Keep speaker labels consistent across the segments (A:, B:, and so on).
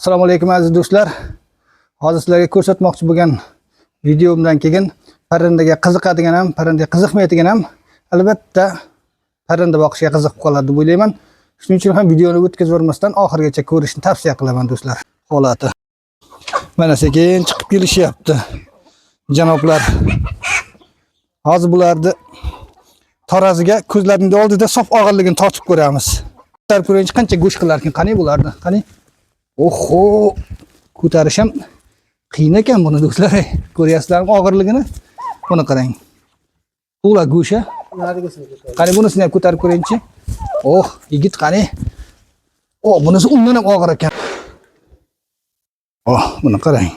A: Assalomu alaykum aziz do'stlar. Hozir sizlarga ko'rsatmoqchi bo'lgan videomdan keyin parrandaga qiziqadigan ham, parrandaga qiziqmaydigan ham albatta parranda boqishga qiziqib qoladi deb o'ylayman. Shuning uchun ham videoni o'tkazib yubormasdan oxirigacha ko'rishni tavsiya qilaman do'stlar. Holati. Mana sekin chiqib kelishyapti. Janoblar. Hozir bularni taroziga ko'zlaringning oldida sof og'irligini tortib ko'ramiz. Ko'ringchi qancha go'sht qilar ekan, qani bularni, qani. Oho, ko'tarish ham qiyin ekan buni do'stlar. Ko'ryapsizlarmi og'irligini? Buni qarang. To'la go'sht. Qani bunisini ham ko'tarib ko'ringchi. Oh, yigit qani. Oh, bunisi undan ham og'ir ekan. Oh, buni qarang.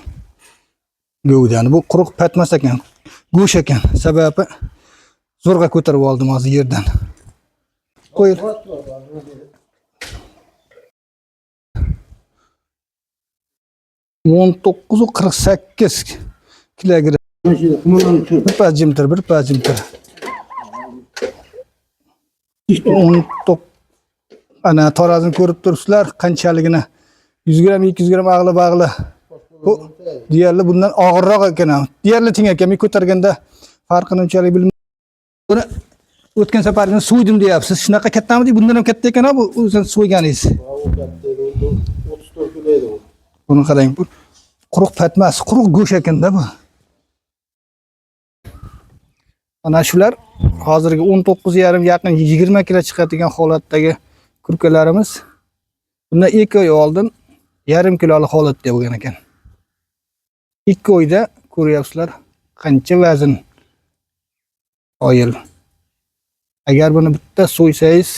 A: G'o'dani bu quruq patmas ekan. Go'sht ekan. Sababi zo'rg'a ko'tarib oldim hozir yerdan. Qo'yil. 19-48 kilogram. Bir pajimtir. 19. Ana tarozini ko'rib turibsizlar, qanchaligini. 100 gram, 200 gram ag'li. Bu deyarli bundan og'irroq ekan. Deyarli teng ekan. Men ko'targanda farqini unchalik bilmayman. Buni o'tgan safarni so'ydim deyapsiz. Shunaqa kattamidi? Bundan ham katta ekan bu o'zing so'yganingiz. 34 kilo edi bu. Buni qarang, bu quruq patmas, quruq go'sht ekanda bu. Ana shular hozirgi 19,5 yaqin 20 kilo chiqadigan holatdagi kurkalarimiz. Bundan 2 oy oldin 1,5 kilolik holatda bo'lgan ekan. 2 oyda ko'ryapsizlar qancha vazn. Oyil. Agar buni bitta so'ysangiz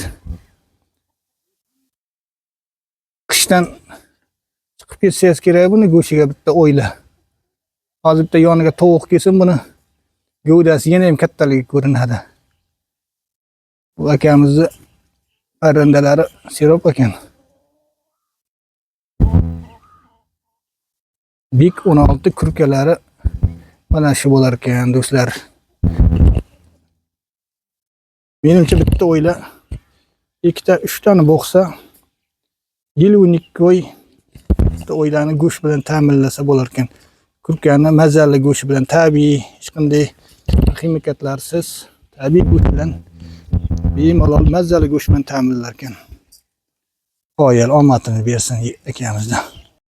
A: qishdan chiqib ketsangiz kerak buni go'shiga bitta o'yla. Hozir bitta yoniga tovuq kelsin buni g'o'dasi yana ham kattaligi ko'rinadi. Bu akamizni parrandalari sirop ekan. Big 16 kurkalari mana shu bo'lar ekan do'stlar. Menimcha bitta o'yla 2 ta 3 tani boqsa yil 12 oy bitta o'ylani go'sht bilan ta'minlasa bo'lar ekan. Kurkani mazali go'sht bilan tabiiy, hech qanday ximikatlarsiz, tabiiy go'sht bilan bemalol mazali go'sht bilan ta'minlar ekan. Qoyil omadini bersin akamizdan.